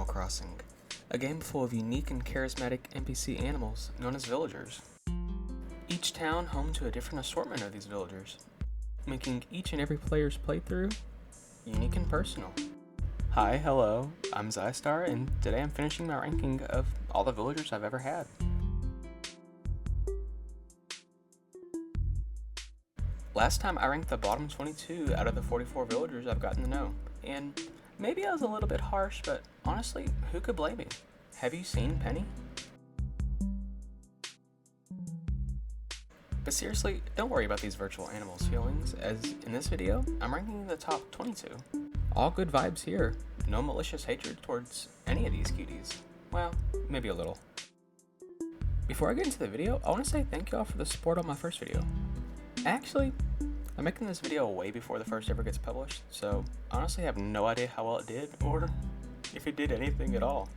Animal Crossing, a game full of unique and charismatic NPC animals known as villagers. Each town home to a different assortment of these villagers, making each and every player's playthrough unique and personal. Hi, hello, I'm Zystar, and today I'm finishing my ranking of all the villagers I've ever had. Last time I ranked the bottom 22 out of the 44 villagers I've gotten to know, and maybe I was a little bit harsh, but honestly, who could blame me? Have you seen Penny? But seriously, don't worry about these virtual animals' feelings, as in this video, I'm ranking the top 22. All good vibes here, no malicious hatred towards any of these cuties. Well, maybe a little. Before I get into the video, I want to say thank y'all for the support on my first video. Actually, I'm making this video way before the first ever gets published, so I honestly have no idea how well it did, or if it did anything at all.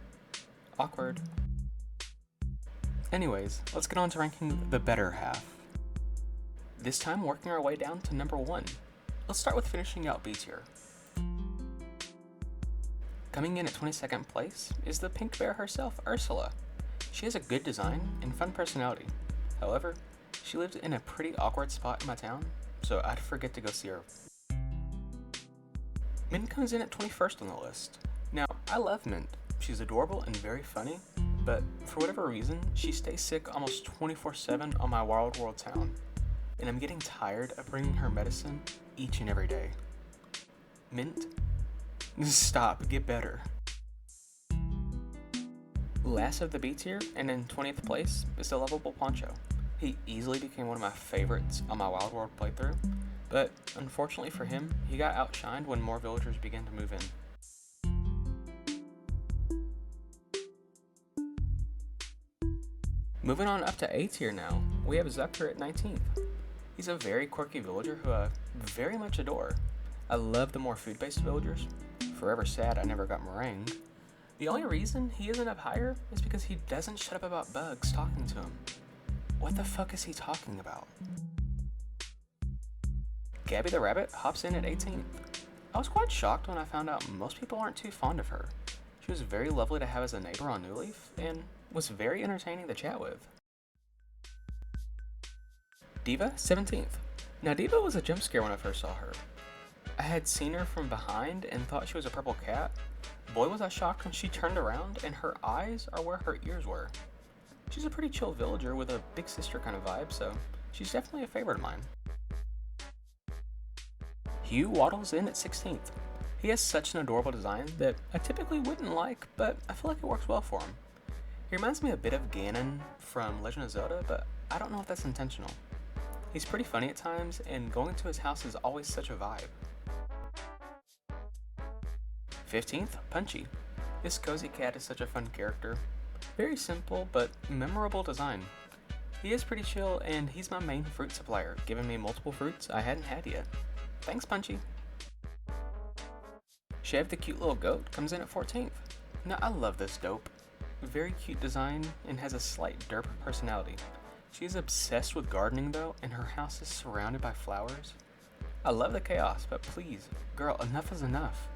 Awkward. Anyways, let's get on to ranking the better half. This time working our way down to number 1. Let's start with finishing out B tier. Coming in at 22nd place is the pink bear herself, Ursula. She has a good design and fun personality. However, she lives in a pretty awkward spot in my town, so I'd forget to go see her. Mint comes in at 21st on the list. Now, I love Mint. She's adorable and very funny, but for whatever reason, she stays sick almost 24/7 on my Wild World town, and I'm getting tired of bringing her medicine each and every day. Mint, stop, get better. Last of the B tier, and in 20th place, is the lovable Poncho. He easily became one of my favorites on my Wild World playthrough, but unfortunately for him, he got outshined when more villagers began to move in. Moving on up to A tier now, we have Zucker at 19th. He's a very quirky villager who I very much adore. I love the more food-based villagers. Forever sad I never got meringue. The only reason he isn't up higher is because he doesn't shut up about bugs talking to him. What the fuck is he talking about? Gabby the Rabbit hops in at 18th. I was quite shocked when I found out most people aren't too fond of her. She was very lovely to have as a neighbor on New Leaf, and was very entertaining to chat with. Diva, 17th. Now Diva was a jump scare when I first saw her. I had seen her from behind and thought she was a purple cat. Boy was I shocked when she turned around and her eyes are where her ears were. She's a pretty chill villager with a big sister kind of vibe, so she's definitely a favorite of mine. Hugh waddles in at 16th. He has such an adorable design that I typically wouldn't like, but I feel like it works well for him. He reminds me a bit of Ganon from Legend of Zelda, but I don't know if that's intentional. He's pretty funny at times, and going to his house is always such a vibe. 15th, Punchy. This cozy cat is such a fun character. Very simple, but memorable design. He is pretty chill, and he's my main fruit supplier, giving me multiple fruits I hadn't had yet. Thanks, Punchy. Chev the cute little goat comes in at 14th. Now I love this dope. Very cute design and has a slight derp personality. She's obsessed with gardening though, and her house is surrounded by flowers. I love the chaos, but please, girl, enough is enough.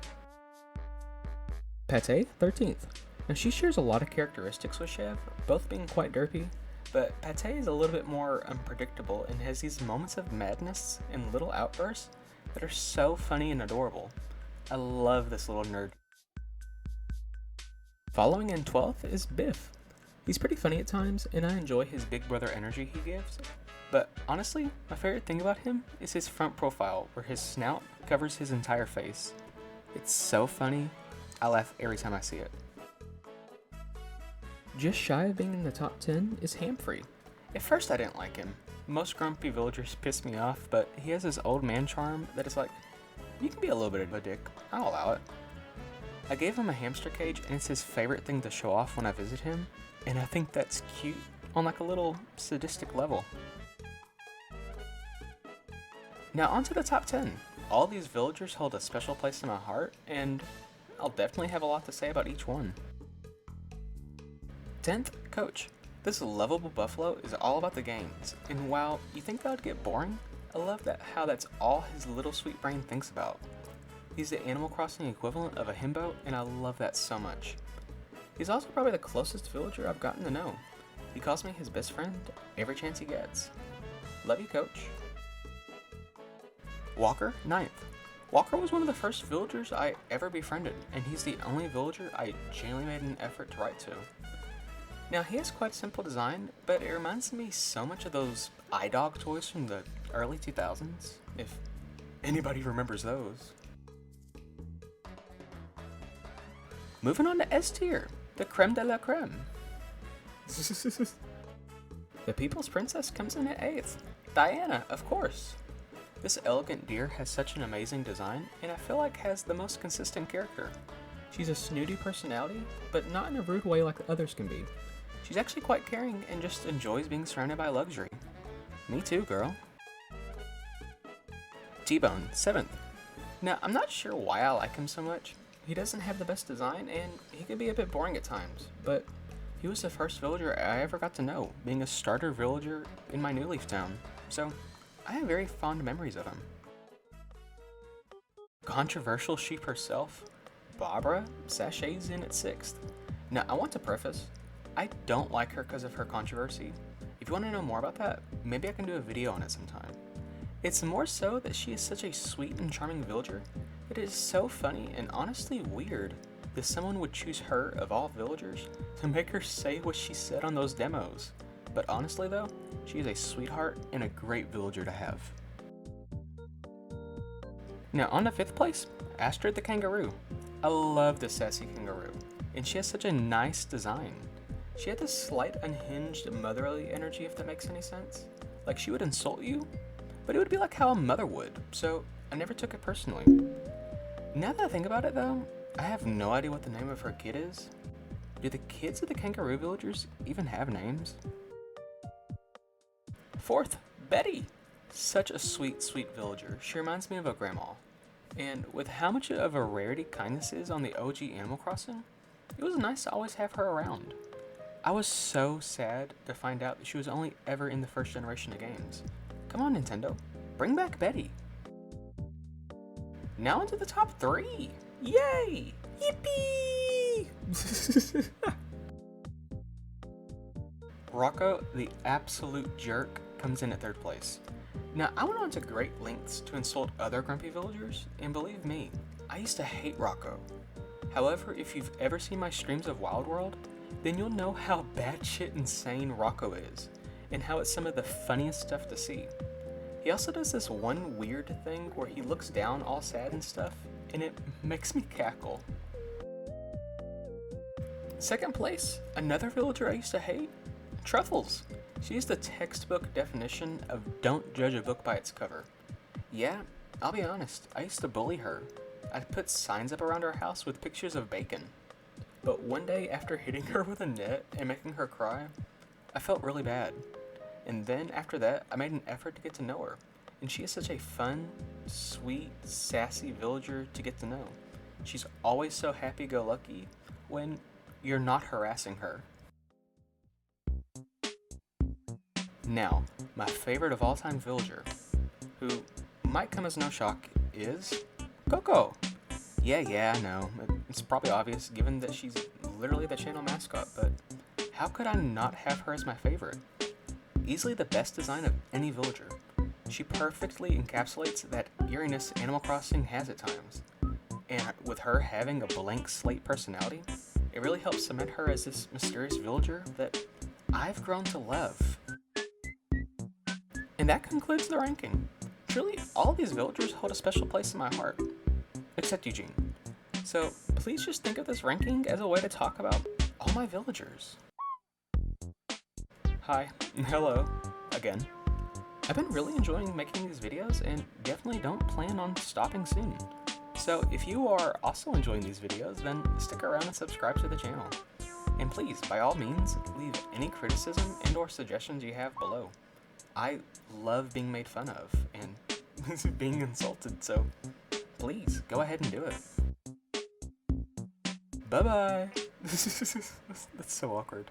Pate, 13th. Now she shares a lot of characteristics with Chev, both being quite derpy, but Pate is a little bit more unpredictable and has these moments of madness and little outbursts that are so funny and adorable. I love this little nerd. Following in 12th is Biff. He's pretty funny at times, and I enjoy his big brother energy he gives, but honestly, my favorite thing about him is his front profile where his snout covers his entire face. It's so funny, I laugh every time I see it. Just shy of being in the top 10 is Hamfrey. At first I didn't like him. Most grumpy villagers piss me off, but he has this old man charm that is like, you can be a little bit of a dick, I'll allow it. I gave him a hamster cage and it's his favorite thing to show off when I visit him, and I think that's cute on like a little sadistic level. Now onto the top 10. All these villagers hold a special place in my heart, and I'll definitely have a lot to say about each one. 10th, Coach. This lovable buffalo is all about the gains, and while you think that would get boring, I love how that's all his little sweet brain thinks about. He's the Animal Crossing equivalent of a himbo, and I love that so much. He's also probably the closest villager I've gotten to know. He calls me his best friend every chance he gets. Love you, Coach. Walker, 9th. Walker was one of the first villagers I ever befriended, and he's the only villager I genuinely made an effort to write to. Now, he has quite a simple design, but it reminds me so much of those iDog toys from the early 2000s, if anybody remembers those. Moving on to S tier, the creme de la creme. The People's Princess comes in at 8th. Diana, of course. This elegant deer has such an amazing design, and I feel like has the most consistent character. She's a snooty personality, but not in a rude way like others can be. She's actually quite caring and just enjoys being surrounded by luxury. Me too, girl. T-Bone, 7th. Now, I'm not sure why I like him so much. He doesn't have the best design, and he can be a bit boring at times, but he was the first villager I ever got to know, being a starter villager in my New Leaf town, so I have very fond memories of him. Controversial sheep herself, Barbara, sachets in at 6th. Now, I want to preface, I don't like her because of her controversy. If you want to know more about that, maybe I can do a video on it sometime. It's more so that she is such a sweet and charming villager that it is so funny and honestly weird that someone would choose her, of all villagers, to make her say what she said on those demos. But honestly though, she is a sweetheart and a great villager to have. Now on to 5th place, Astrid the kangaroo. I love this sassy kangaroo, and she has such a nice design. She had this slight unhinged motherly energy, if that makes any sense. Like she would insult you, but it would be like how a mother would, so I never took it personally. Now that I think about it though, I have no idea what the name of her kid is. Do the kids of the kangaroo villagers even have names? 4th, Betty. Such a sweet, sweet villager. She reminds me of a grandma. And with how much of a rarity kindness is on the OG Animal Crossing, it was nice to always have her around. I was so sad to find out that she was only ever in the first generation of games. Come on, Nintendo. Bring back Betty. Now into the top 3. Yay! Yippee! Rocco, the absolute jerk, comes in at 3rd place. Now, I went on to great lengths to insult other grumpy villagers, and believe me, I used to hate Rocco. However, if you've ever seen my streams of Wild World, then you'll know how batshit insane Rocco is, and how it's some of the funniest stuff to see. He also does this one weird thing where he looks down all sad and stuff, and it makes me cackle. 2nd place, another villager I used to hate, Truffles. She's the textbook definition of don't judge a book by its cover. Yeah, I'll be honest, I used to bully her. I'd put signs up around our house with pictures of bacon. But one day after hitting her with a net and making her cry, I felt really bad. And then after that, I made an effort to get to know her. And she is such a fun, sweet, sassy villager to get to know. She's always so happy-go-lucky when you're not harassing her. Now, my favorite of all time villager, who might come as no shock, is Coco. Yeah, I know. It's probably obvious given that she's literally the channel mascot, but how could I not have her as my favorite? Easily the best design of any villager. She perfectly encapsulates that eeriness Animal Crossing has at times. And with her having a blank slate personality, it really helps cement her as this mysterious villager that I've grown to love. And that concludes the ranking. Truly, all of these villagers hold a special place in my heart. Except Eugene. So please just think of this ranking as a way to talk about all my villagers. Hi, hello, again. I've been really enjoying making these videos and definitely don't plan on stopping soon. So if you are also enjoying these videos, then stick around and subscribe to the channel. And please, by all means, leave any criticism and or suggestions you have below. I love being made fun of and being insulted, so please go ahead and do it. Bye-bye. That's so awkward.